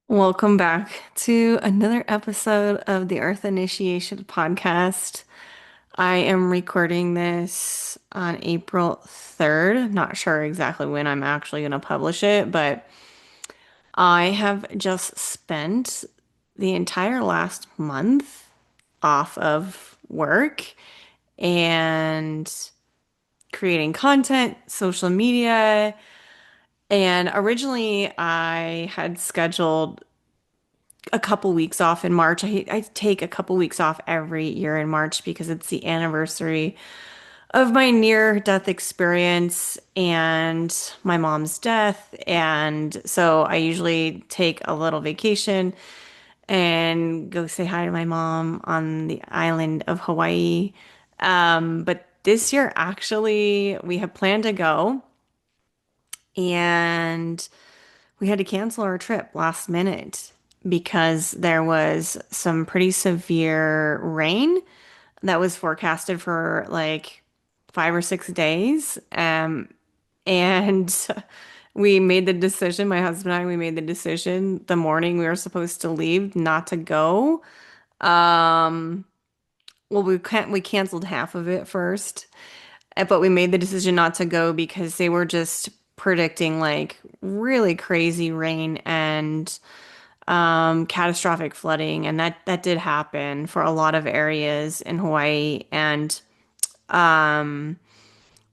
Welcome back to another episode of the Earth Initiation podcast. I am recording this on April 3rd. I'm not sure exactly when I'm actually going to publish it, but I have just spent the entire last month off of work and creating content, social media. And originally, I had scheduled a couple weeks off in March. I take a couple weeks off every year in March because it's the anniversary of my near death experience and my mom's death. And so I usually take a little vacation and go say hi to my mom on the island of Hawaii. But this year, actually, we have planned to go and we had to cancel our trip last minute because there was some pretty severe rain that was forecasted for like 5 or 6 days. And we made the decision, my husband and I, we made the decision the morning we were supposed to leave not to go. Um, well, we canceled half of it first, but we made the decision not to go because they were just predicting like really crazy rain and catastrophic flooding, and that did happen for a lot of areas in Hawaii. And um,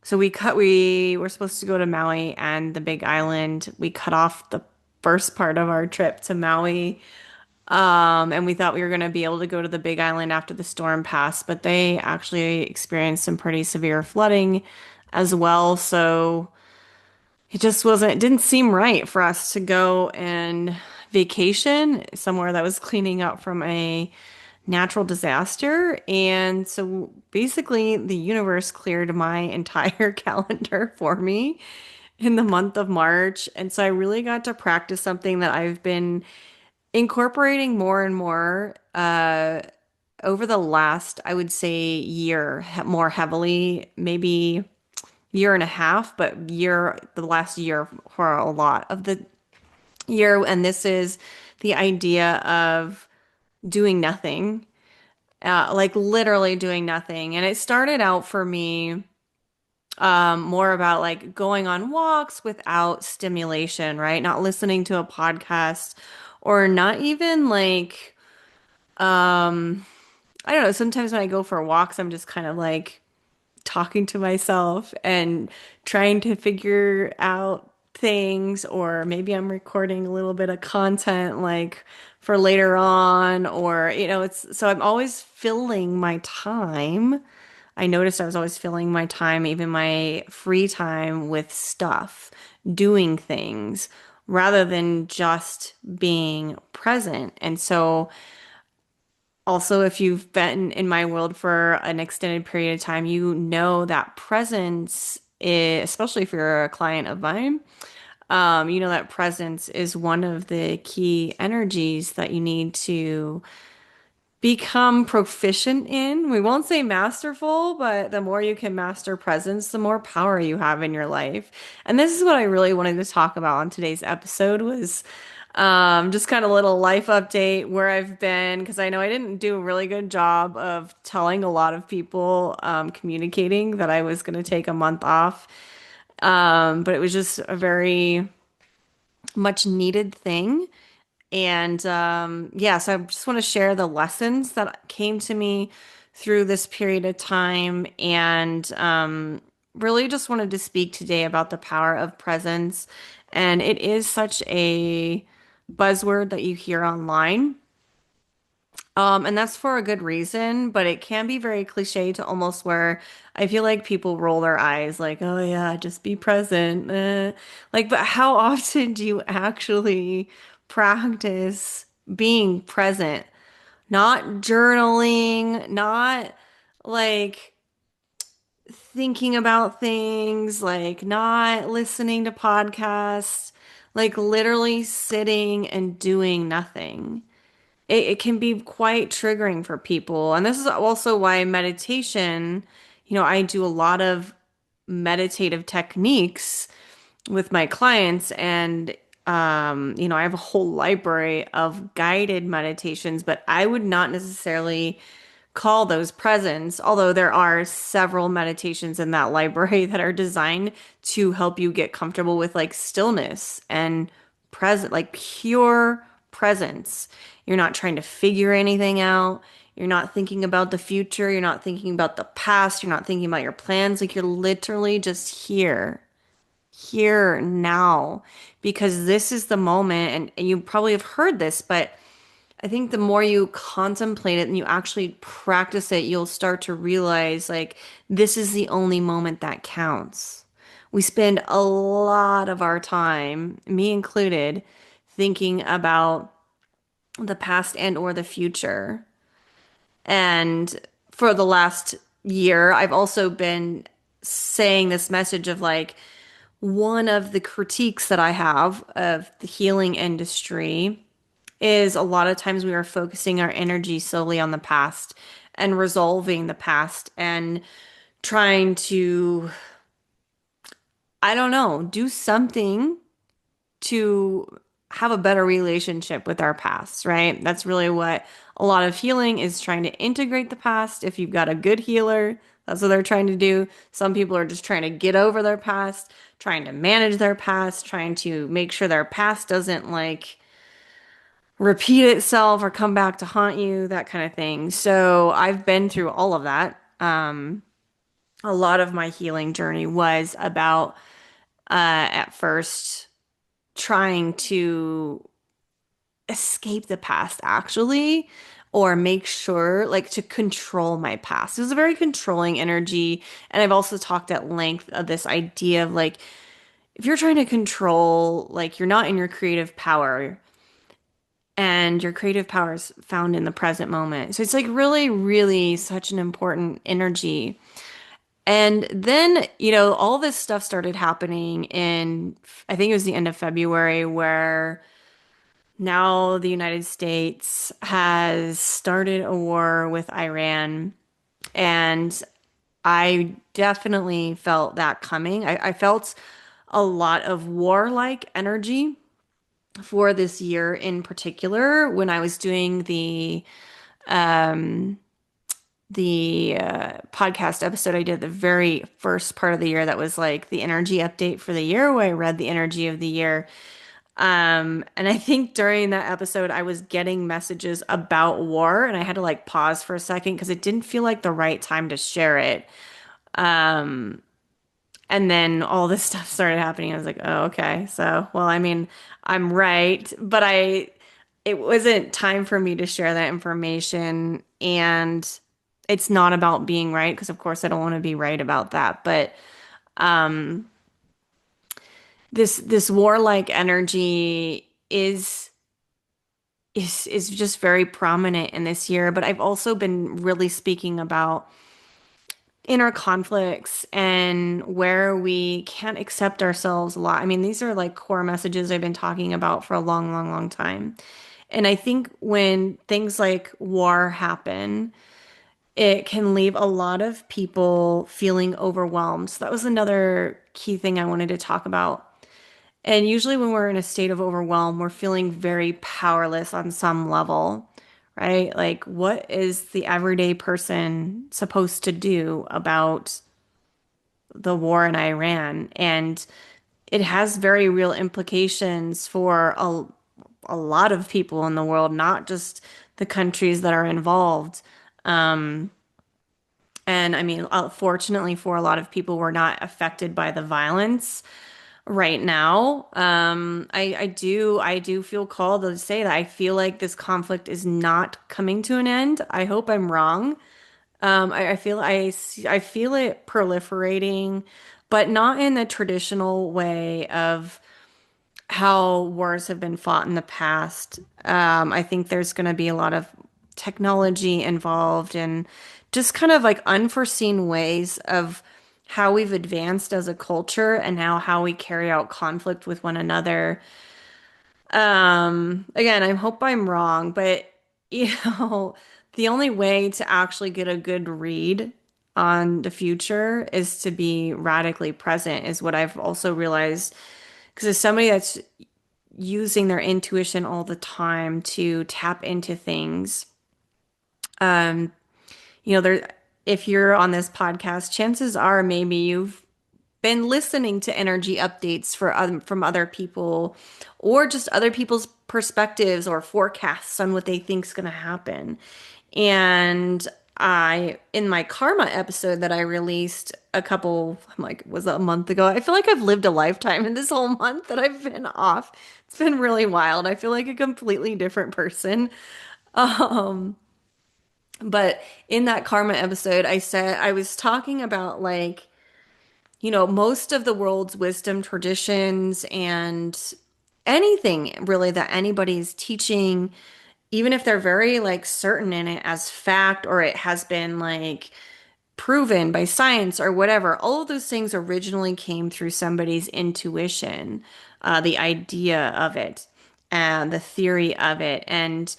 so we were supposed to go to Maui and the Big Island. We cut off the first part of our trip to Maui. And we thought we were going to be able to go to the Big Island after the storm passed, but they actually experienced some pretty severe flooding as well. So it didn't seem right for us to go and vacation somewhere that was cleaning up from a natural disaster. And so basically, the universe cleared my entire calendar for me in the month of March. And so I really got to practice something that I've been incorporating more and more over the last, I would say, year, more heavily, maybe year and a half, but the last year for a lot of the year. And this is the idea of doing nothing, like literally doing nothing. And it started out for me more about like going on walks without stimulation, right? Not listening to a podcast or not even like, I don't know. Sometimes when I go for walks, I'm just kind of like talking to myself and trying to figure out things, or maybe I'm recording a little bit of content like for later on, or it's so I'm always filling my time. I noticed I was always filling my time, even my free time, with stuff, doing things rather than just being present. And so also, if you've been in my world for an extended period of time, you know that presence is, especially if you're a client of mine, you know that presence is one of the key energies that you need to become proficient in. We won't say masterful, but the more you can master presence, the more power you have in your life. And this is what I really wanted to talk about on today's episode was just kind of a little life update where I've been, because I know I didn't do a really good job of telling a lot of people, communicating that I was going to take a month off. But it was just a very much needed thing. And yeah, so I just want to share the lessons that came to me through this period of time. And really just wanted to speak today about the power of presence. And it is such a buzzword that you hear online. And that's for a good reason, but it can be very cliche to almost where I feel like people roll their eyes like, oh yeah, just be present. Like, but how often do you actually practice being present? Not journaling, not like thinking about things, like not listening to podcasts, like literally sitting and doing nothing. It can be quite triggering for people. And this is also why meditation, I do a lot of meditative techniques with my clients. And I have a whole library of guided meditations, but I would not necessarily call those presence, although there are several meditations in that library that are designed to help you get comfortable with like stillness and present, like pure presence. You're not trying to figure anything out. You're not thinking about the future. You're not thinking about the past. You're not thinking about your plans. Like you're literally just here now, because this is the moment. And you probably have heard this, but I think the more you contemplate it and you actually practice it, you'll start to realize like this is the only moment that counts. We spend a lot of our time, me included, thinking about the past and or the future. And for the last year, I've also been saying this message of like one of the critiques that I have of the healing industry is a lot of times we are focusing our energy solely on the past and resolving the past and trying to, I don't know, do something to have a better relationship with our past, right? That's really what a lot of healing is, trying to integrate the past. If you've got a good healer, that's what they're trying to do. Some people are just trying to get over their past, trying to manage their past, trying to make sure their past doesn't like repeat itself or come back to haunt you, that kind of thing. So I've been through all of that. A lot of my healing journey was about at first trying to escape the past, actually, or make sure, like, to control my past. It was a very controlling energy. And I've also talked at length of this idea of like, if you're trying to control, like, you're not in your creative power. And your creative power is found in the present moment. So it's like really, really such an important energy. And then, all this stuff started happening in, I think it was the end of February, where now the United States has started a war with Iran. And I definitely felt that coming. I felt a lot of warlike energy for this year in particular when I was doing um the podcast episode I did the very first part of the year, that was like the energy update for the year, where I read the energy of the year. And I think during that episode I was getting messages about war and I had to like pause for a second because it didn't feel like the right time to share it. And then all this stuff started happening. I was like, oh, okay. So, well, I mean, I'm right, but it wasn't time for me to share that information. And it's not about being right, because of course I don't want to be right about that. But this warlike energy is just very prominent in this year. But I've also been really speaking about inner conflicts and where we can't accept ourselves a lot. I mean, these are like core messages I've been talking about for a long, long, long time. And I think when things like war happen, it can leave a lot of people feeling overwhelmed. So that was another key thing I wanted to talk about. And usually, when we're in a state of overwhelm, we're feeling very powerless on some level, right? Like, what is the everyday person supposed to do about the war in Iran? And it has very real implications for a lot of people in the world, not just the countries that are involved. And I mean, fortunately for a lot of people, we're not affected by the violence right now. I do feel called to say that I feel like this conflict is not coming to an end. I hope I'm wrong. I feel it proliferating, but not in the traditional way of how wars have been fought in the past. I think there's going to be a lot of technology involved and just kind of like unforeseen ways of how we've advanced as a culture and now how we carry out conflict with one another. Again, I hope I'm wrong, but you know, the only way to actually get a good read on the future is to be radically present, is what I've also realized. Because as somebody that's using their intuition all the time to tap into things. Um, there, if you're on this podcast, chances are maybe you've been listening to energy updates from other people or just other people's perspectives or forecasts on what they think's going to happen. And in my karma episode that I released I'm like, was it a month ago? I feel like I've lived a lifetime in this whole month that I've been off. It's been really wild. I feel like a completely different person. Um, but in that karma episode, I said I was talking about like, most of the world's wisdom traditions and anything really that anybody's teaching, even if they're very like certain in it as fact or it has been like proven by science or whatever, all of those things originally came through somebody's intuition, the idea of it and the theory of it. And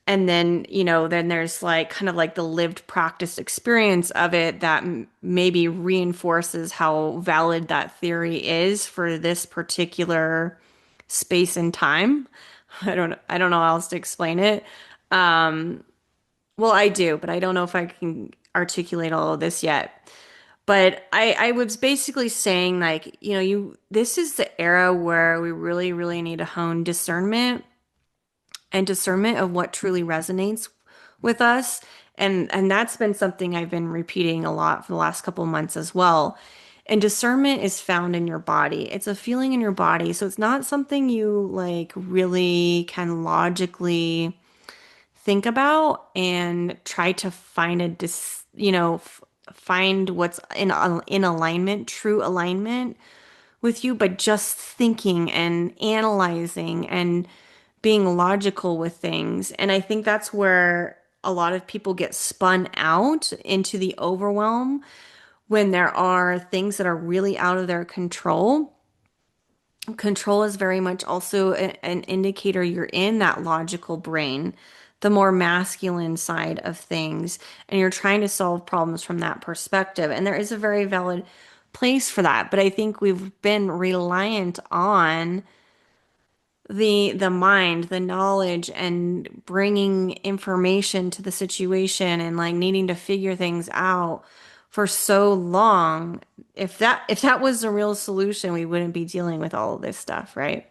then, then there's like kind of like the lived practice experience of it that maybe reinforces how valid that theory is for this particular space and time. I don't know how else to explain it. Um, well, I do, but I don't know if I can articulate all of this yet. But I was basically saying like, this is the era where we really, really need to hone discernment of what truly resonates with us. And that's been something I've been repeating a lot for the last couple of months as well. And discernment is found in your body. It's a feeling in your body. So it's not something you like really can logically think about and try to find find what's in alignment, true alignment with you, but just thinking and analyzing and being logical with things. And I think that's where a lot of people get spun out into the overwhelm when there are things that are really out of their control. Control is very much also an indicator you're in that logical brain, the more masculine side of things, and you're trying to solve problems from that perspective. And there is a very valid place for that. But I think we've been reliant on the mind, the knowledge, and bringing information to the situation and like needing to figure things out for so long. If that was the real solution, we wouldn't be dealing with all of this stuff, right?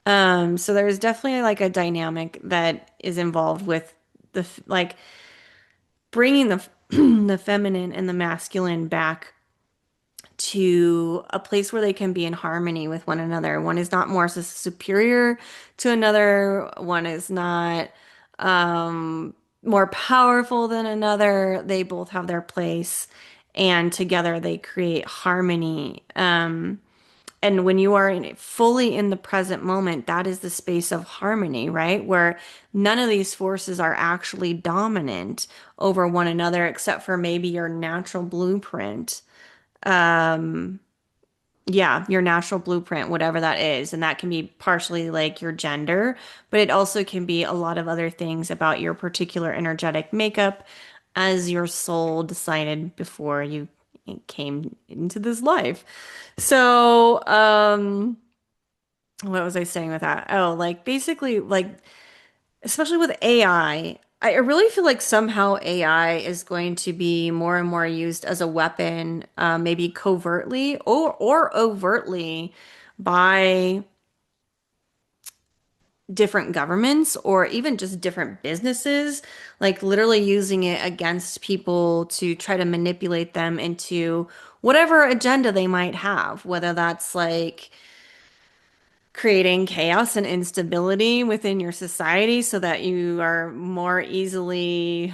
So there's definitely like a dynamic that is involved with like bringing the the feminine and the masculine back to a place where they can be in harmony with one another. One is not more superior to another. One is not more powerful than another. They both have their place, and together they create harmony. And when you are fully in the present moment, that is the space of harmony, right? Where none of these forces are actually dominant over one another, except for maybe your natural blueprint. Yeah, your natural blueprint, whatever that is. And that can be partially like your gender, but it also can be a lot of other things about your particular energetic makeup as your soul decided before you came into this life. So, what was I saying with that? Oh, like basically, like especially with AI, I really feel like somehow AI is going to be more and more used as a weapon, maybe covertly or overtly by different governments or even just different businesses, like literally using it against people to try to manipulate them into whatever agenda they might have, whether that's like creating chaos and instability within your society so that you are more easily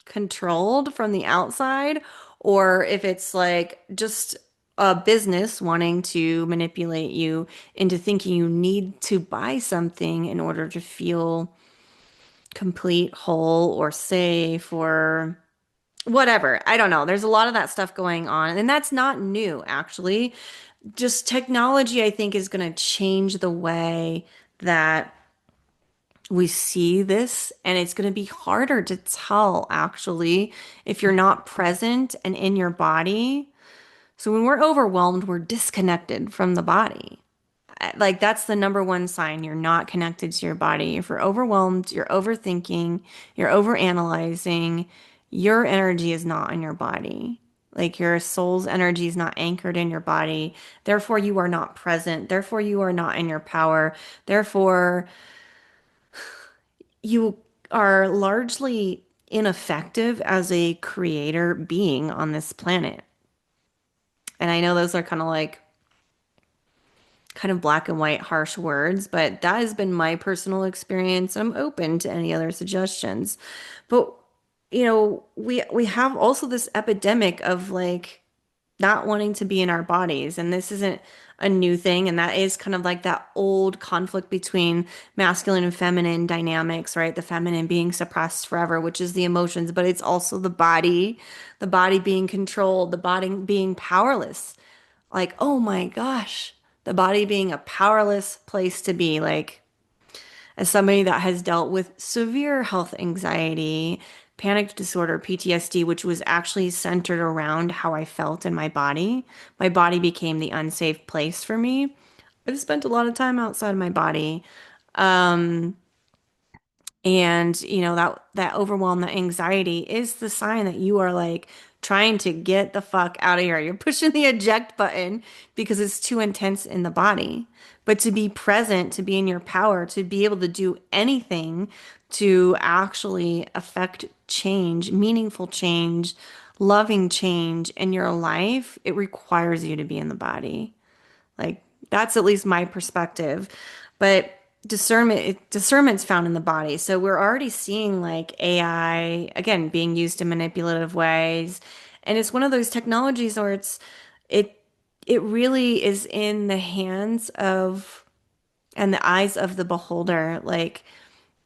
controlled from the outside, or if it's like just a business wanting to manipulate you into thinking you need to buy something in order to feel complete, whole, or safe, or whatever. I don't know. There's a lot of that stuff going on, and that's not new, actually. Just technology, I think, is going to change the way that we see this, and it's going to be harder to tell, actually, if you're not present and in your body. So when we're overwhelmed, we're disconnected from the body. Like that's the number one sign you're not connected to your body. If you're overwhelmed, you're overthinking, you're overanalyzing, your energy is not in your body. Like your soul's energy is not anchored in your body. Therefore, you are not present. Therefore, you are not in your power. Therefore, you are largely ineffective as a creator being on this planet. And I know those are kind of black and white, harsh words, but that has been my personal experience. I'm open to any other suggestions. But we have also this epidemic of like not wanting to be in our bodies, and this isn't a new thing, and that is kind of like that old conflict between masculine and feminine dynamics, right? The feminine being suppressed forever, which is the emotions, but it's also the body being controlled, the body being powerless. Like, oh my gosh, the body being a powerless place to be. Like, as somebody that has dealt with severe health anxiety, panic disorder, PTSD, which was actually centered around how I felt in my body became the unsafe place for me. I've spent a lot of time outside my body. And that overwhelm, that anxiety is the sign that you are like trying to get the fuck out of here. You're pushing the eject button because it's too intense in the body. But to be present, to be in your power, to be able to do anything to actually affect change, meaningful change, loving change in your life, it requires you to be in the body. Like that's at least my perspective. But discernment's found in the body. So we're already seeing like AI again being used in manipulative ways. And it's one of those technologies where it it really is in the hands of and the eyes of the beholder. Like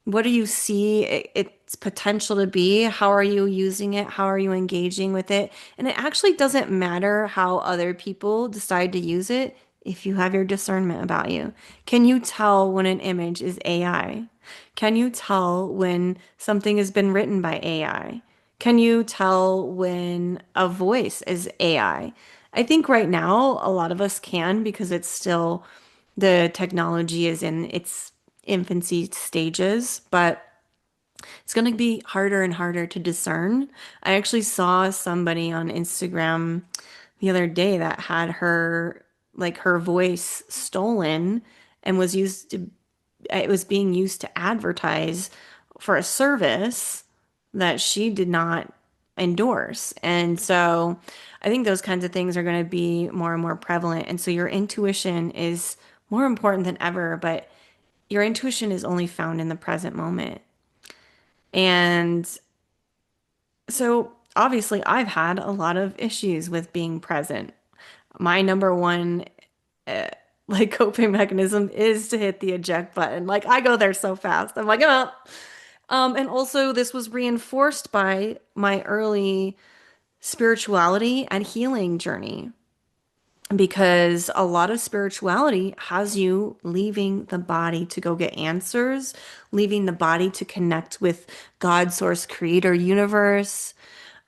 what do you see its potential to be? How are you using it? How are you engaging with it? And it actually doesn't matter how other people decide to use it if you have your discernment about you. Can you tell when an image is AI? Can you tell when something has been written by AI? Can you tell when a voice is AI? I think right now a lot of us can because it's still the technology is in its infancy stages, but it's going to be harder and harder to discern. I actually saw somebody on Instagram the other day that had her voice stolen and was used to it was being used to advertise for a service that she did not endorse. And so I think those kinds of things are going to be more and more prevalent. And so your intuition is more important than ever, but your intuition is only found in the present moment. And so obviously, I've had a lot of issues with being present. My number one like coping mechanism is to hit the eject button. Like I go there so fast. I'm like, oh. And also this was reinforced by my early spirituality and healing journey because a lot of spirituality has you leaving the body to go get answers, leaving the body to connect with God, source, creator, universe,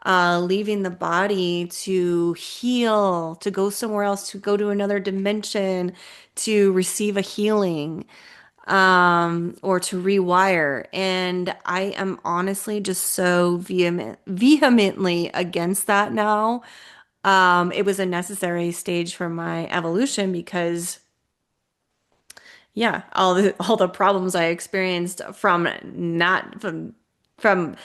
leaving the body to heal, to go somewhere else, to go to another dimension, to receive a healing, or to rewire. And I am honestly just so vehemently against that now. It was a necessary stage for my evolution because, yeah, all the problems I experienced from not from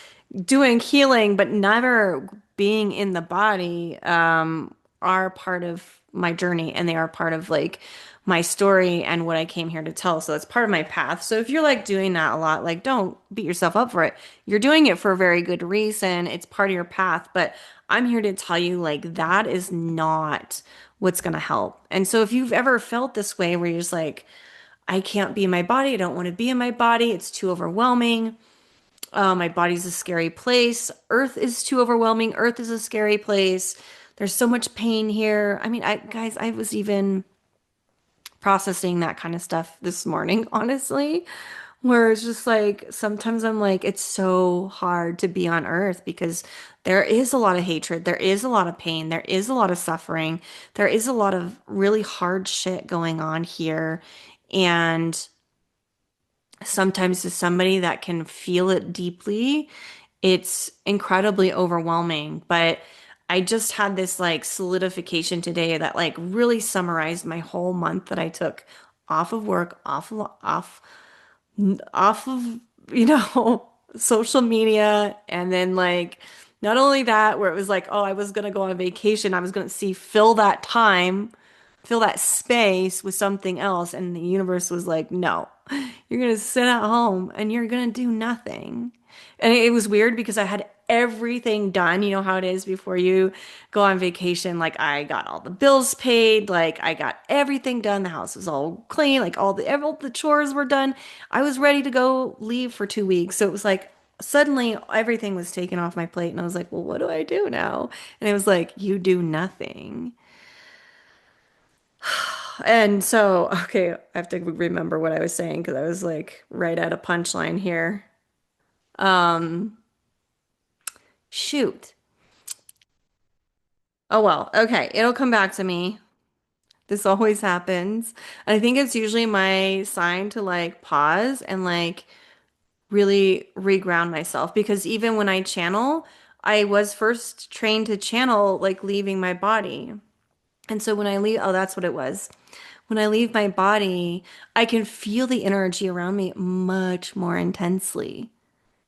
doing healing, but never being in the body, are part of my journey and they are part of like my story and what I came here to tell. So that's part of my path. So if you're like doing that a lot, like don't beat yourself up for it. You're doing it for a very good reason. It's part of your path, but I'm here to tell you like that is not what's going to help. And so if you've ever felt this way where you're just like, I can't be in my body, I don't want to be in my body, it's too overwhelming. My body's a scary place. Earth is too overwhelming. Earth is a scary place. There's so much pain here. I mean, guys, I was even processing that kind of stuff this morning, honestly, Where it's just like sometimes I'm like, it's so hard to be on earth because there is a lot of hatred, there is a lot of pain, there is a lot of suffering, there is a lot of really hard shit going on here. And sometimes, as somebody that can feel it deeply, it's incredibly overwhelming. But I just had this like solidification today that like really summarized my whole month that I took off of work, off of, you know, social media. And then, like, not only that, where it was like, oh, I was going to go on vacation, I was going to fill that time, fill that space with something else. And the universe was like, no, you're going to sit at home and you're going to do nothing. And it was weird because I had everything done. You know how it is before you go on vacation. Like I got all the bills paid, like I got everything done. The house was all clean, like all the chores were done. I was ready to go leave for 2 weeks. So it was like suddenly everything was taken off my plate and I was like, "Well, what do I do now?" And it was like, "You do nothing." And so, okay, I have to remember what I was saying because I was like right at a punchline here. Um, Shoot. Oh well, okay. It'll come back to me. This always happens. And I think it's usually my sign to like pause and like really reground myself because even when I channel, I was first trained to channel like leaving my body. And so when I leave, oh, that's what it was. When I leave my body, I can feel the energy around me much more intensely.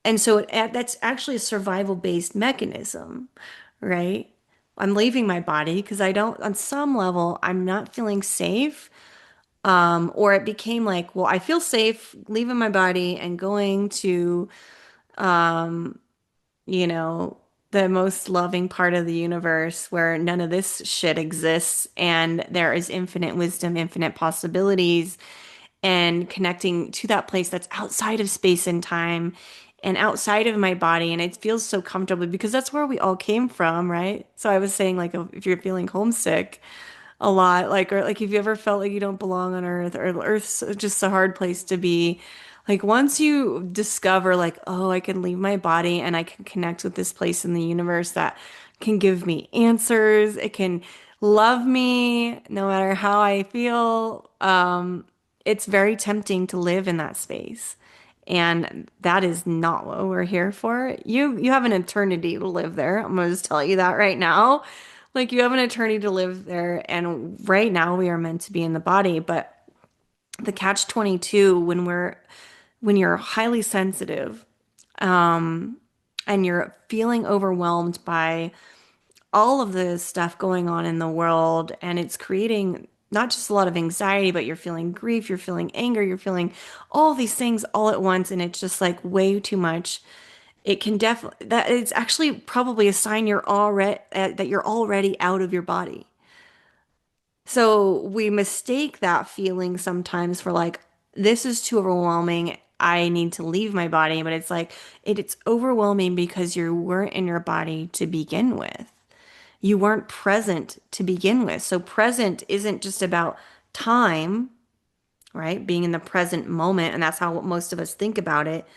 And so that's actually a survival-based mechanism, right? I'm leaving my body because I don't, on some level, I'm not feeling safe. Or it became like, well, I feel safe leaving my body and going to, you know, the most loving part of the universe where none of this shit exists and there is infinite wisdom, infinite possibilities, and connecting to that place that's outside of space and time and outside of my body. And it feels so comfortable because that's where we all came from, right? So I was saying, like, if you're feeling homesick a lot, like, or like if you ever felt like you don't belong on Earth or Earth's just a hard place to be, like, once you discover, like, oh, I can leave my body and I can connect with this place in the universe that can give me answers, it can love me no matter how I feel. It's very tempting to live in that space. And that is not what we're here for. You have an eternity to live there. I'm gonna just tell you that right now. Like you have an eternity to live there, and right now we are meant to be in the body. But the catch 22 when you're highly sensitive, and you're feeling overwhelmed by all of the stuff going on in the world, and it's creating not just a lot of anxiety, but you're feeling grief, you're feeling anger, you're feeling all these things all at once, and it's just like way too much. It can definitely that it's actually probably a sign you're already that you're already out of your body. So we mistake that feeling sometimes for like, this is too overwhelming. I need to leave my body. But it's like, it's overwhelming because you weren't in your body to begin with. You weren't present to begin with. So present isn't just about time, right? Being in the present moment. And that's how most of us think about it,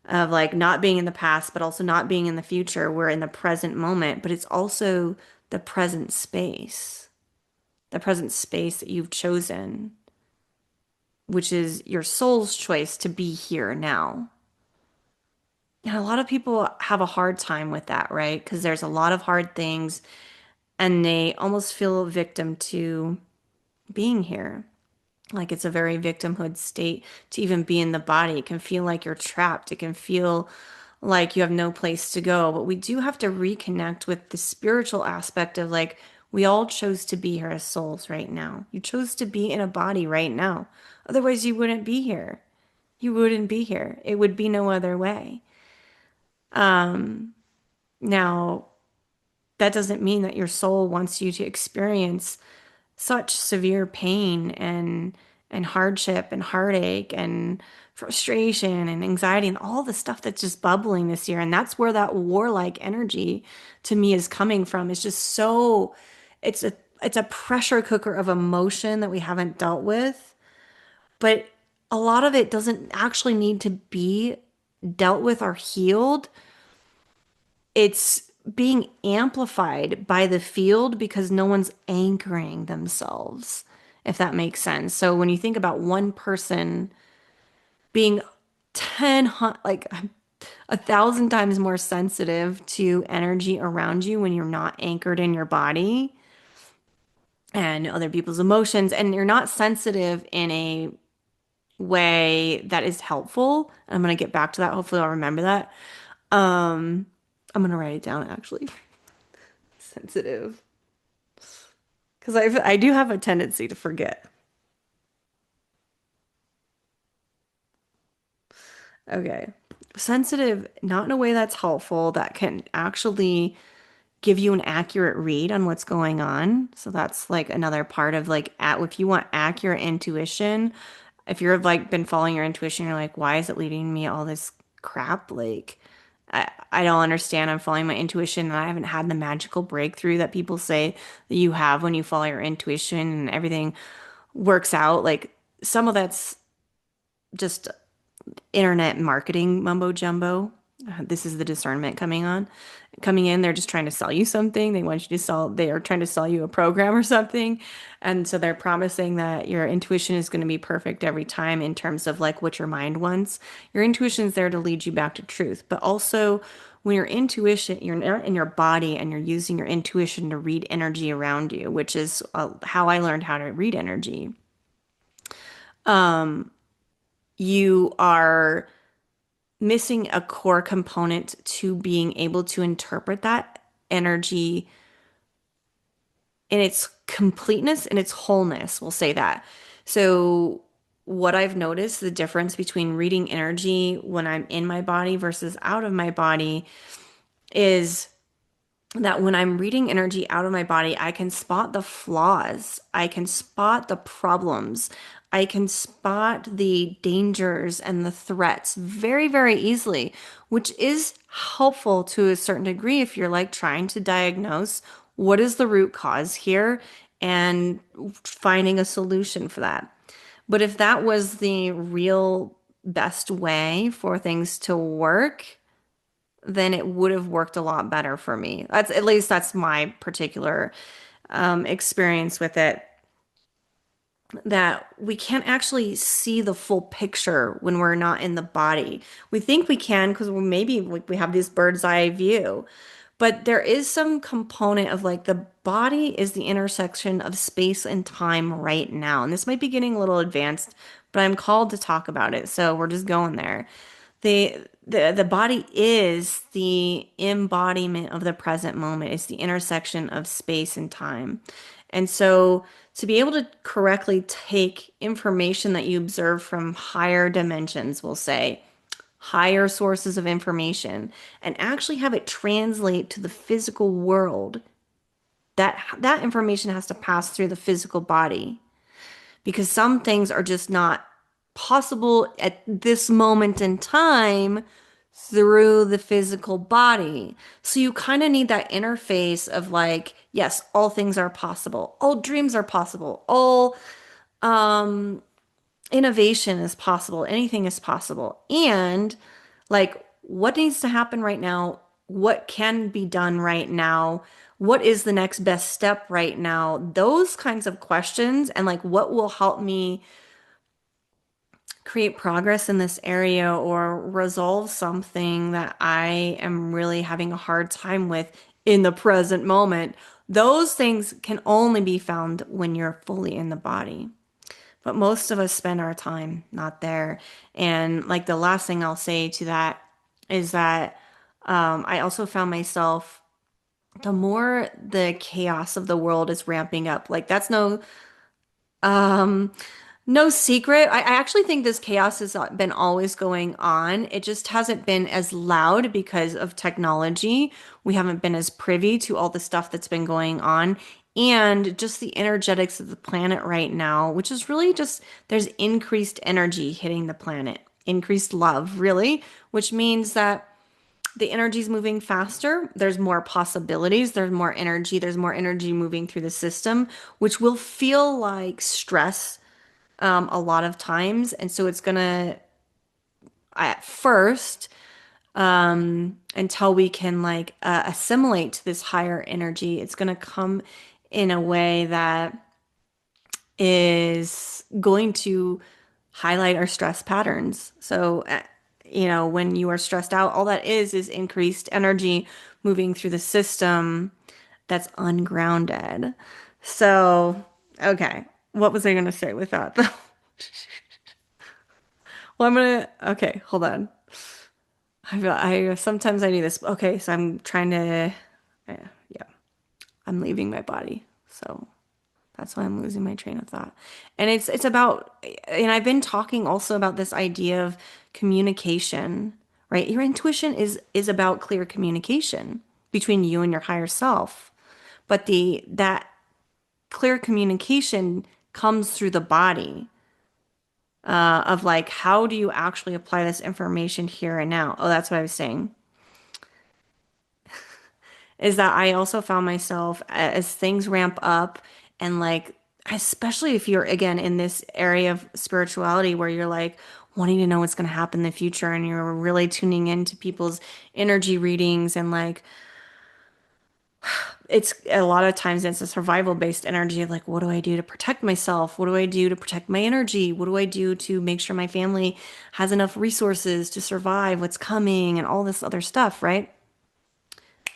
of like not being in the past, but also not being in the future. We're in the present moment, but it's also the present space, the present space that you've chosen, which is your soul's choice to be here now. And a lot of people have a hard time with that, right? Because there's a lot of hard things and they almost feel a victim to being here. Like it's a very victimhood state to even be in the body. It can feel like you're trapped. It can feel like you have no place to go. But we do have to reconnect with the spiritual aspect of like, we all chose to be here as souls right now. You chose to be in a body right now. Otherwise, you wouldn't be here. You wouldn't be here. It would be no other way. Now, that doesn't mean that your soul wants you to experience such severe pain and hardship and heartache and frustration and anxiety and all the stuff that's just bubbling this year. And that's where that warlike energy to me is coming from. It's just so it's a pressure cooker of emotion that we haven't dealt with. But a lot of it doesn't actually need to be dealt with or healed. It's being amplified by the field because no one's anchoring themselves, if that makes sense. So when you think about one person being 1,000 times more sensitive to energy around you when you're not anchored in your body and other people's emotions, and you're not sensitive in a way that is helpful. I'm going to get back to that. Hopefully, I'll remember that. Um, I'm going to write it down actually. Sensitive. Because I do have a tendency to forget. Okay. Sensitive, not in a way that's helpful, that can actually give you an accurate read on what's going on. So that's like another part of like at if you want accurate intuition, if you're like been following your intuition, you're like, why is it leading me all this crap? Like I don't understand. I'm following my intuition and I haven't had the magical breakthrough that people say that you have when you follow your intuition and everything works out. Like some of that's just internet marketing mumbo jumbo. This is the discernment coming in. They're just trying to sell you something. They want you to sell, they are trying to sell you a program or something. And so they're promising that your intuition is going to be perfect every time in terms of like what your mind wants. Your intuition is there to lead you back to truth, but also when your intuition, you're not in your body and you're using your intuition to read energy around you, which is how I learned how to read energy. You are missing a core component to being able to interpret that energy in its completeness and its wholeness. We'll say that. So, what I've noticed the difference between reading energy when I'm in my body versus out of my body is that when I'm reading energy out of my body, I can spot the flaws, I can spot the problems, I can spot the dangers and the threats very, very easily, which is helpful to a certain degree if you're like trying to diagnose what is the root cause here and finding a solution for that. But if that was the real best way for things to work, then it would have worked a lot better for me. That's at least that's my particular experience with it. That we can't actually see the full picture when we're not in the body. We think we can because maybe we have this bird's eye view, but there is some component of like the body is the intersection of space and time right now. And this might be getting a little advanced, but I'm called to talk about it. So we're just going there. The body is the embodiment of the present moment. It's the intersection of space and time. And so to be able to correctly take information that you observe from higher dimensions, we'll say, higher sources of information, and actually have it translate to the physical world, that information has to pass through the physical body because some things are just not possible at this moment in time through the physical body. So you kind of need that interface of like, yes, all things are possible. All dreams are possible. All innovation is possible. Anything is possible. And like what needs to happen right now? What can be done right now? What is the next best step right now? Those kinds of questions and like what will help me create progress in this area or resolve something that I am really having a hard time with in the present moment. Those things can only be found when you're fully in the body. But most of us spend our time not there. And like the last thing I'll say to that is that I also found myself, the more the chaos of the world is ramping up, like that's um, no secret. I actually think this chaos has been always going on. It just hasn't been as loud because of technology. We haven't been as privy to all the stuff that's been going on. And just the energetics of the planet right now, which is really just there's increased energy hitting the planet, increased love, really, which means that the energy is moving faster. There's more possibilities. There's more energy. There's more energy moving through the system, which will feel like stress a lot of times. And so it's gonna, at first, until we can like assimilate to this higher energy, it's gonna come in a way that is going to highlight our stress patterns. So, when you are stressed out, all that is increased energy moving through the system that's ungrounded. So, okay, what was I going to say with that though? Well, okay, hold on. I sometimes I do this. Okay, so I'm trying to, yeah, I'm leaving my body. So that's why I'm losing my train of thought. And it's about, and I've been talking also about this idea of communication, right? Your intuition is about clear communication between you and your higher self. But the that clear communication comes through the body, of like, how do you actually apply this information here and now? Oh, that's what I was saying. Is that I also found myself as things ramp up and like, especially if you're again in this area of spirituality where you're like wanting to know what's going to happen in the future and you're really tuning into people's energy readings and like it's a lot of times it's a survival based energy of like, what do I do to protect myself? What do I do to protect my energy? What do I do to make sure my family has enough resources to survive what's coming and all this other stuff, right?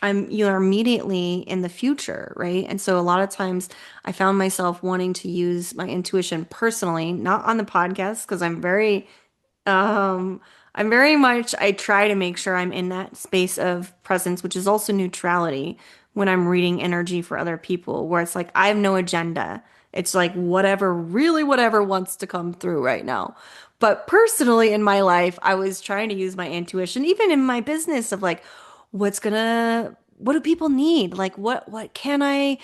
You're immediately in the future, right? And so a lot of times I found myself wanting to use my intuition personally, not on the podcast, because um, I'm very much, I try to make sure I'm in that space of presence, which is also neutrality when I'm reading energy for other people, where it's like, I have no agenda. It's like whatever, really whatever wants to come through right now. But personally in my life, I was trying to use my intuition, even in my business of like, what do people need? Like, what can I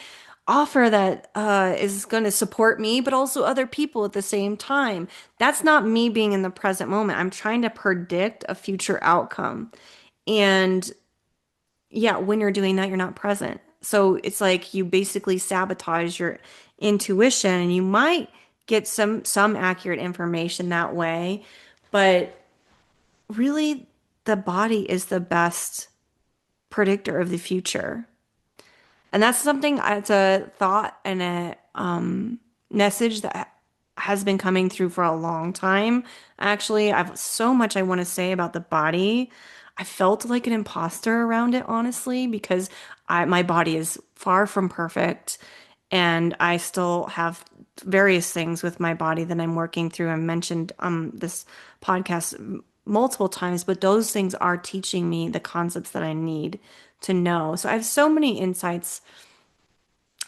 offer that is going to support me, but also other people at the same time? That's not me being in the present moment. I'm trying to predict a future outcome. And yeah, when you're doing that, you're not present. So it's like you basically sabotage your intuition and you might get some accurate information that way, but really the body is the best predictor of the future. And that's something, it's a thought and a message that has been coming through for a long time. Actually, I've so much I want to say about the body. I felt like an imposter around it, honestly, because my body is far from perfect, and I still have various things with my body that I'm working through. I mentioned this podcast multiple times, but those things are teaching me the concepts that I need to know. So I have so many insights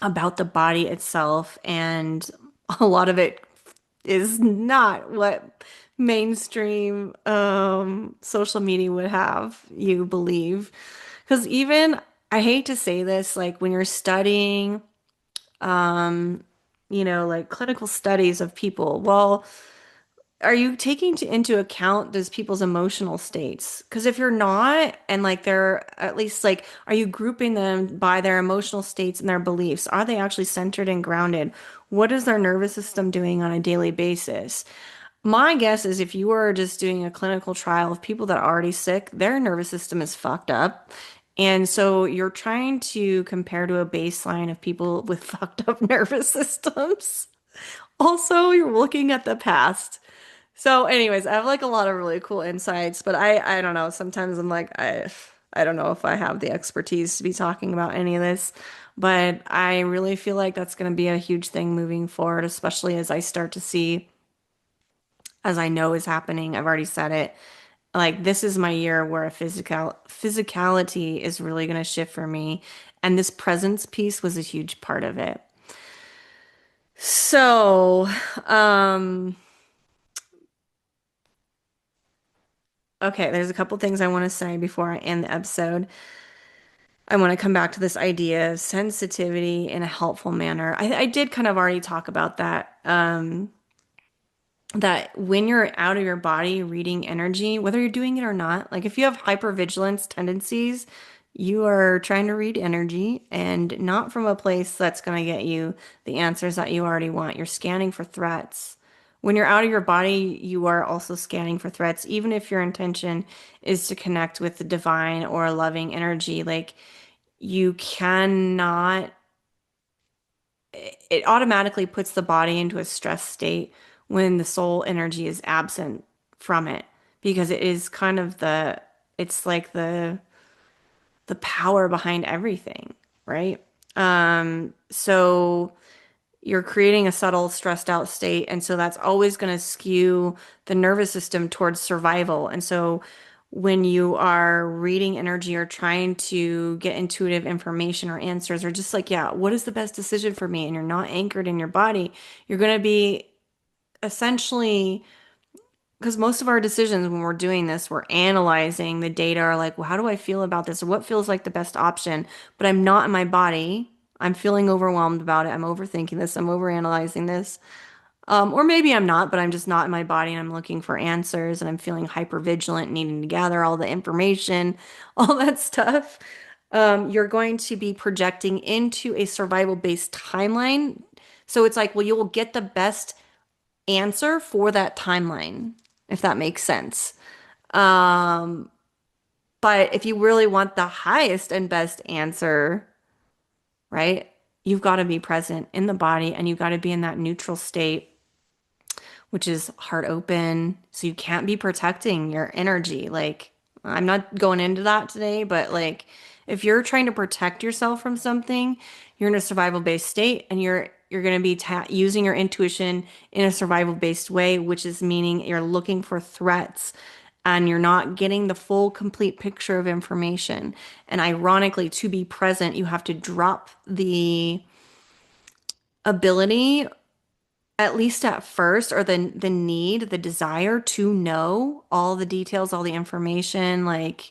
about the body itself, and a lot of it is not what mainstream social media would have you believe. Because even, I hate to say this, like when you're studying, like clinical studies of people, well, are you taking into account those people's emotional states? Because if you're not, and like they're at least like, are you grouping them by their emotional states and their beliefs? Are they actually centered and grounded? What is their nervous system doing on a daily basis? My guess is if you were just doing a clinical trial of people that are already sick, their nervous system is fucked up. And so you're trying to compare to a baseline of people with fucked up nervous systems. Also, you're looking at the past. So, anyways, I have like a lot of really cool insights, but I don't know. Sometimes I'm like I don't know if I have the expertise to be talking about any of this, but I really feel like that's going to be a huge thing moving forward, especially as I start to see, as I know is happening. I've already said it. Like this is my year where a physicality is really going to shift for me, and this presence piece was a huge part of it. So, um okay, there's a couple things I want to say before I end the episode. I want to come back to this idea of sensitivity in a helpful manner. I did kind of already talk about that. That when you're out of your body reading energy, whether you're doing it or not, like if you have hypervigilance tendencies, you are trying to read energy and not from a place that's going to get you the answers that you already want. You're scanning for threats When you're out of your body, you are also scanning for threats, even if your intention is to connect with the divine or a loving energy. Like you cannot, it automatically puts the body into a stress state when the soul energy is absent from it because it is kind of it's like the power behind everything, right? So you're creating a subtle stressed out state, and so that's always going to skew the nervous system towards survival. And so when you are reading energy or trying to get intuitive information or answers or just like, yeah, what is the best decision for me? And you're not anchored in your body, you're going to be essentially, because most of our decisions when we're doing this, we're analyzing the data or like, well, how do I feel about this? Or what feels like the best option? But I'm not in my body. I'm feeling overwhelmed about it. I'm overthinking this. I'm overanalyzing this. Or maybe I'm not, but I'm just not in my body and I'm looking for answers and I'm feeling hyper vigilant, needing to gather all the information, all that stuff. You're going to be projecting into a survival based timeline. So it's like, well, you will get the best answer for that timeline, if that makes sense. Um, but if you really want the highest and best answer, right, you've got to be present in the body and you've got to be in that neutral state, which is heart open. So you can't be protecting your energy. Like, I'm not going into that today, but like, if you're trying to protect yourself from something, you're in a survival based state and you're going to be using your intuition in a survival based way, which is meaning you're looking for threats and you're not getting the full complete picture of information. And ironically, to be present, you have to drop the ability at least at first, or the need, the desire to know all the details, all the information, like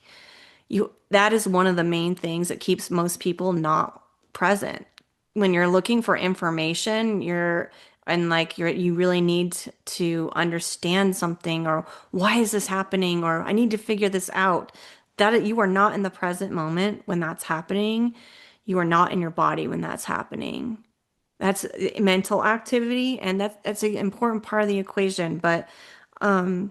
you, that is one of the main things that keeps most people not present. When you're looking for information, you really need to understand something or why is this happening or I need to figure this out. That you are not in the present moment when that's happening. You are not in your body when that's happening. That's mental activity, and that's an important part of the equation. But the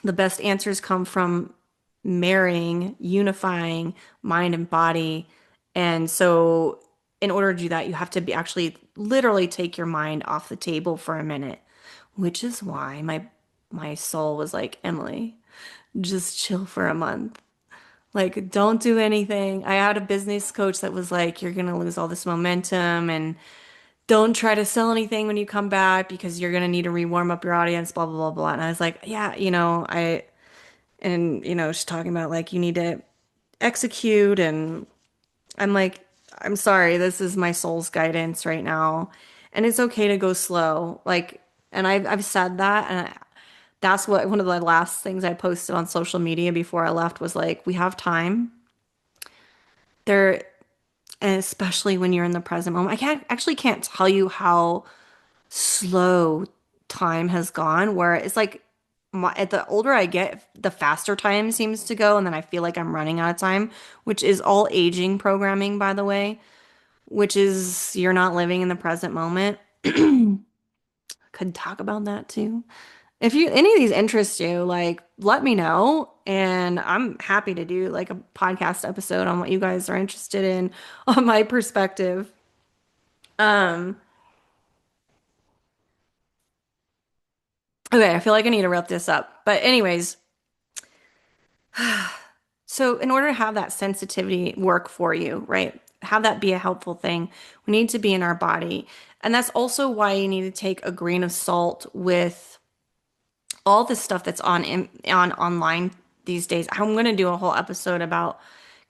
best answers come from marrying, unifying mind and body. And so, in order to do that, you have to be actually literally take your mind off the table for a minute, which is why my soul was like, Emily, just chill for a month. Like, don't do anything. I had a business coach that was like, you're gonna lose all this momentum and don't try to sell anything when you come back because you're gonna need to re-warm up your audience, blah blah blah blah. And I was like, yeah, she's talking about like you need to execute, and I'm like, I'm sorry, this is my soul's guidance right now, and it's okay to go slow. Like, and I've said that, and that's what one of the last things I posted on social media before I left was like, we have time there, and especially when you're in the present moment. I can't tell you how slow time has gone where it's like the older I get, the faster time seems to go, and then I feel like I'm running out of time, which is all aging programming, by the way, which is you're not living in the present moment. Could talk about that too. If you any of these interest you, like let me know, and I'm happy to do like a podcast episode on what you guys are interested in on my perspective. Um, okay, I feel like I need to wrap this up. But anyways, so, in order to have that sensitivity work for you, right? Have that be a helpful thing, we need to be in our body. And that's also why you need to take a grain of salt with all the stuff that's on online these days. I'm going to do a whole episode about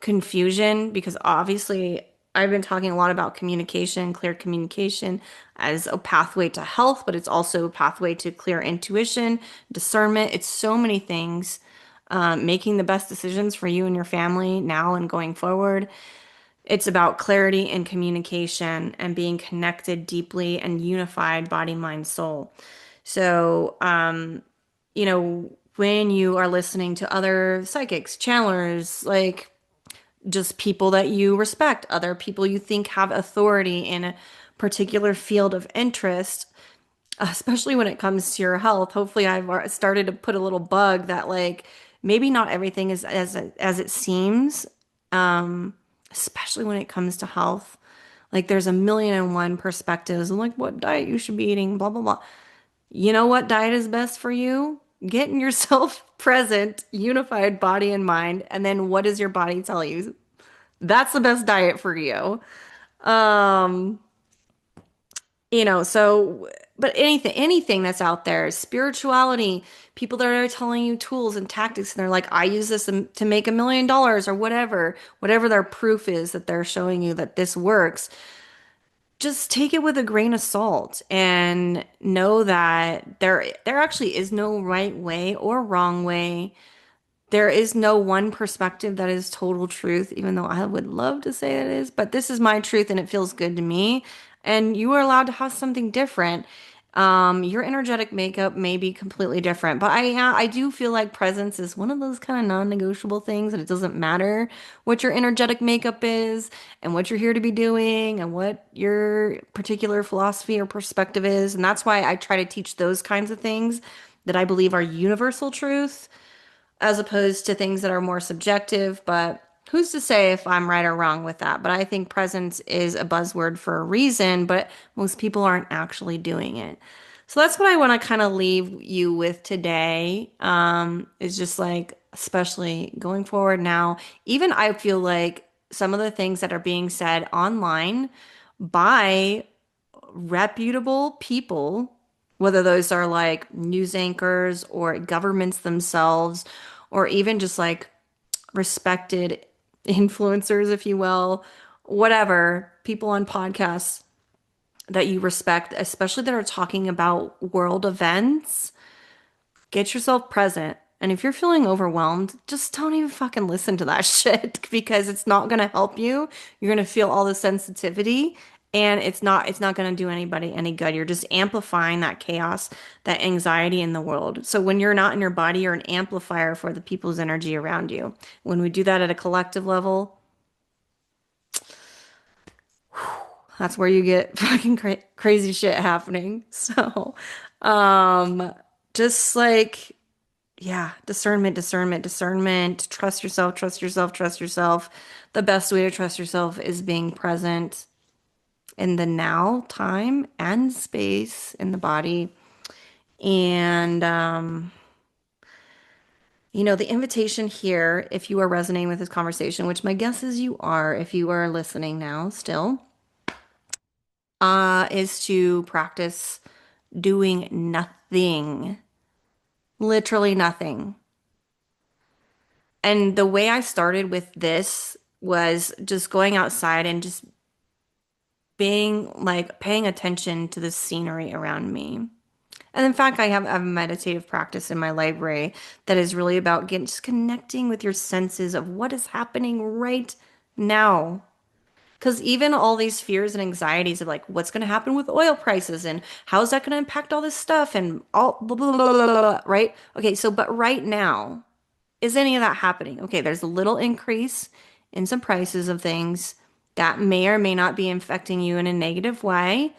confusion because obviously I've been talking a lot about communication, clear communication as a pathway to health, but it's also a pathway to clear intuition, discernment. It's so many things. Making the best decisions for you and your family now and going forward. It's about clarity and communication and being connected deeply and unified body, mind, soul. So, when you are listening to other psychics, channelers, like just people that you respect, other people you think have authority in a particular field of interest, especially when it comes to your health. Hopefully, started to put a little bug that like maybe not everything is as it seems, um, especially when it comes to health. Like there's a million and one perspectives and like what diet you should be eating, blah blah blah. You know what diet is best for you? Getting yourself present, unified body and mind, and then what does your body tell you? That's the best diet for you. Um, so but anything that's out there, spirituality, people that are telling you tools and tactics, and they're like, I use this to make $1 million or whatever their proof is that they're showing you that this works. Just take it with a grain of salt and know that there actually is no right way or wrong way. There is no one perspective that is total truth, even though I would love to say it is, but this is my truth and it feels good to me. And you are allowed to have something different. Your energetic makeup may be completely different, but I do feel like presence is one of those kind of non-negotiable things, and it doesn't matter what your energetic makeup is and what you're here to be doing and what your particular philosophy or perspective is. And that's why I try to teach those kinds of things that I believe are universal truth as opposed to things that are more subjective. But who's to say if I'm right or wrong with that? But I think presence is a buzzword for a reason, but most people aren't actually doing it. So that's what I want to kind of leave you with today. Is just like, especially going forward now, even I feel like some of the things that are being said online by reputable people, whether those are like news anchors or governments themselves, or even just like respected influencers, if you will, whatever, people on podcasts that you respect, especially that are talking about world events, get yourself present. And if you're feeling overwhelmed, just don't even fucking listen to that shit because it's not going to help you. You're going to feel all the sensitivity and it's not going to do anybody any good. You're just amplifying that chaos, that anxiety in the world. So when you're not in your body, you're an amplifier for the people's energy around you. When we do that at a collective level, that's where you get fucking crazy shit happening. So, um, just like yeah, discernment, discernment, discernment. Trust yourself, trust yourself, trust yourself. The best way to trust yourself is being present in the now, time, and space in the body. And, the invitation here, if you are resonating with this conversation, which my guess is you are, if you are listening now still, is to practice doing nothing, literally nothing. And the way I started with this was just going outside and just being like paying attention to the scenery around me. And in fact, I have a meditative practice in my library that is really about getting just connecting with your senses of what is happening right now. Because even all these fears and anxieties of like what's going to happen with oil prices and how is that going to impact all this stuff and all blah, blah, blah, blah, blah, right? Okay, so but right now, is any of that happening? Okay, there's a little increase in some prices of things that may or may not be affecting you in a negative way,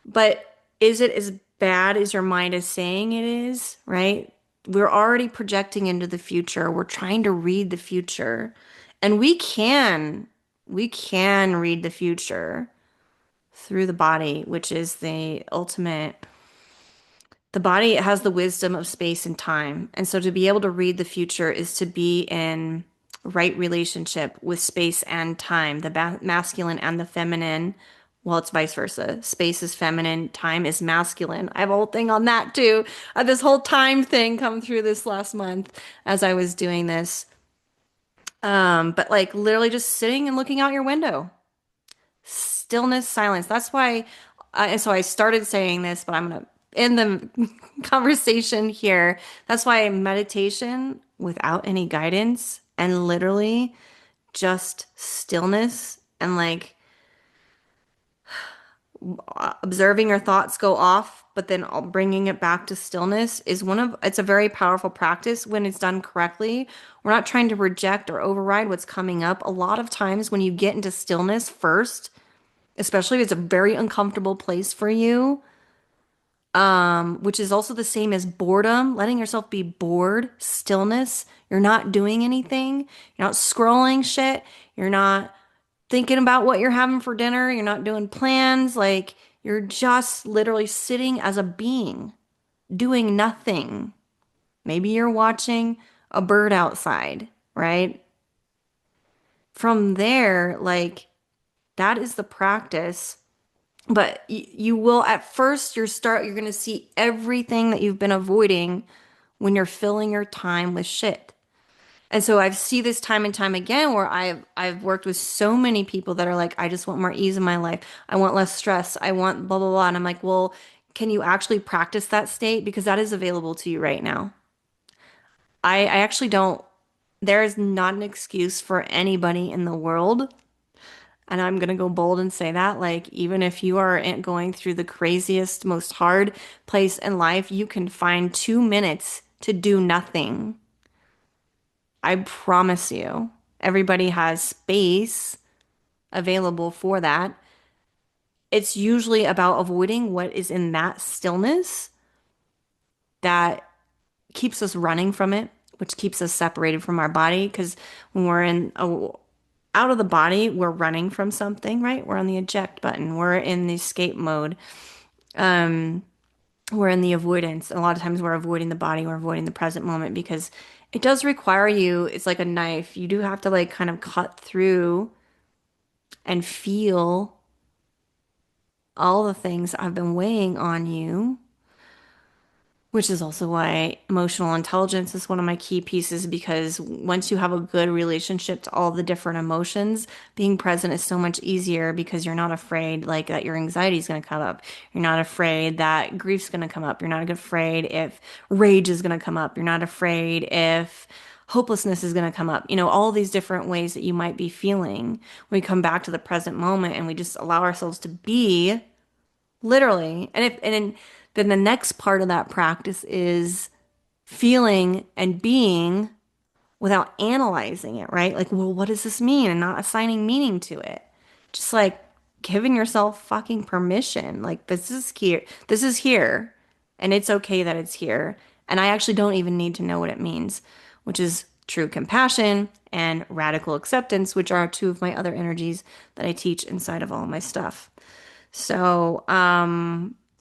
but is it as bad as your mind is saying it is, right? We're already projecting into the future. We're trying to read the future. And we can read the future through the body, which is the body has the wisdom of space and time. And so to be able to read the future is to be in right relationship with space and time, the masculine and the feminine. Well, it's vice versa. Space is feminine, time is masculine. I have a whole thing on that too. I had this whole time thing come through this last month as I was doing this. But like literally just sitting and looking out your window. Stillness, silence. That's why, and so I started saying this, but I'm gonna end the conversation here. That's why meditation without any guidance and literally just stillness and like observing your thoughts go off, but then bringing it back to stillness is it's a very powerful practice when it's done correctly. We're not trying to reject or override what's coming up. A lot of times when you get into stillness first, especially if it's a very uncomfortable place for you, which is also the same as boredom, letting yourself be bored, stillness. You're not doing anything. You're not scrolling shit. You're not thinking about what you're having for dinner. You're not doing plans. Like you're just literally sitting as a being, doing nothing. Maybe you're watching a bird outside, right? From there, like that is the practice. But you will at first you're going to see everything that you've been avoiding when you're filling your time with shit. And so I see this time and time again where I've worked with so many people that are like, I just want more ease in my life. I want less stress. I want blah blah blah. And I'm like, well, can you actually practice that state? Because that is available to you right now. I actually don't, there is not an excuse for anybody in the world. And I'm gonna go bold and say that, like, even if you are going through the craziest, most hard place in life, you can find 2 minutes to do nothing. I promise you. Everybody has space available for that. It's usually about avoiding what is in that stillness that keeps us running from it, which keeps us separated from our body. Because when we're out of the body, we're running from something, right? We're on the eject button. We're in the escape mode. Um, we're in the avoidance. A lot of times we're avoiding the body, we're avoiding the present moment because it does require you, it's like a knife. You do have to like kind of cut through and feel all the things that have been weighing on you, which is also why emotional intelligence is one of my key pieces because once you have a good relationship to all the different emotions, being present is so much easier because you're not afraid like that your anxiety is going to come up. You're not afraid that grief's going to come up. You're not afraid if rage is going to come up. You're not afraid if hopelessness is going to come up. You know, all these different ways that you might be feeling. We come back to the present moment and we just allow ourselves to be. Literally. Then the next part of that practice is feeling and being without analyzing it, right? Like, well, what does this mean? And not assigning meaning to it. Just like giving yourself fucking permission. Like, this is here. This is here. And it's okay that it's here. And I actually don't even need to know what it means, which is true compassion and radical acceptance, which are two of my other energies that I teach inside of all my stuff. So,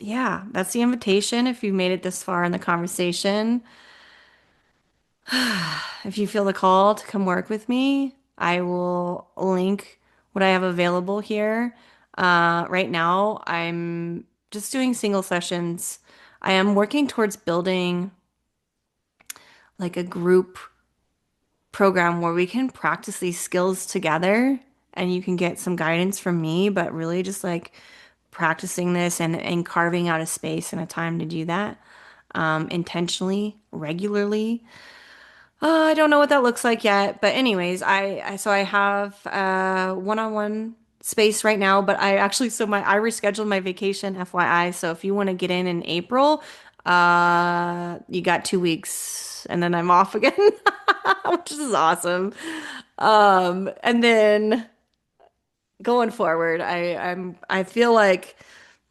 yeah, that's the invitation. If you made it this far in the conversation, if you feel the call to come work with me, I will link what I have available here. Right now, I'm just doing single sessions. I am working towards building like a group program where we can practice these skills together and you can get some guidance from me, but really just like practicing this and carving out a space and a time to do that intentionally, regularly. I don't know what that looks like yet, but anyways, so I have one-on-one space right now, but I rescheduled my vacation, FYI. So if you want to get in April, you got 2 weeks, and then I'm off again, which is awesome. And then going forward, I feel like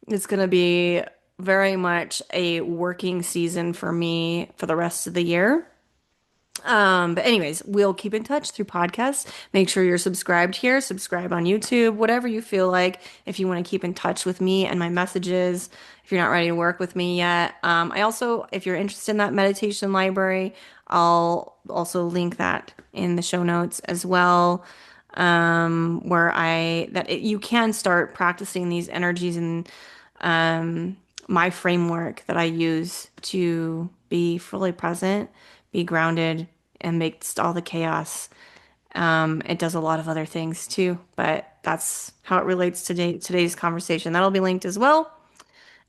it's gonna be very much a working season for me for the rest of the year. But anyways, we'll keep in touch through podcasts. Make sure you're subscribed here, subscribe on YouTube, whatever you feel like. If you want to keep in touch with me and my messages, if you're not ready to work with me yet. I also, if you're interested in that meditation library, I'll also link that in the show notes as well. Where you can start practicing these energies and my framework that I use to be fully present, be grounded, and amidst all the chaos. It does a lot of other things too, but that's how it relates to today's conversation. That'll be linked as well.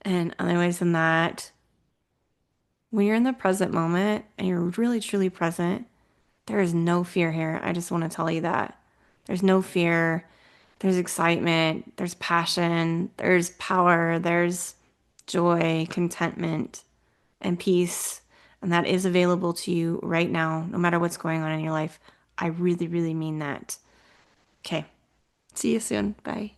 And otherwise than that, when you're in the present moment and you're really truly present, there is no fear here. I just want to tell you that. There's no fear. There's excitement. There's passion. There's power. There's joy, contentment, and peace. And that is available to you right now, no matter what's going on in your life. I really, really mean that. Okay. See you soon. Bye.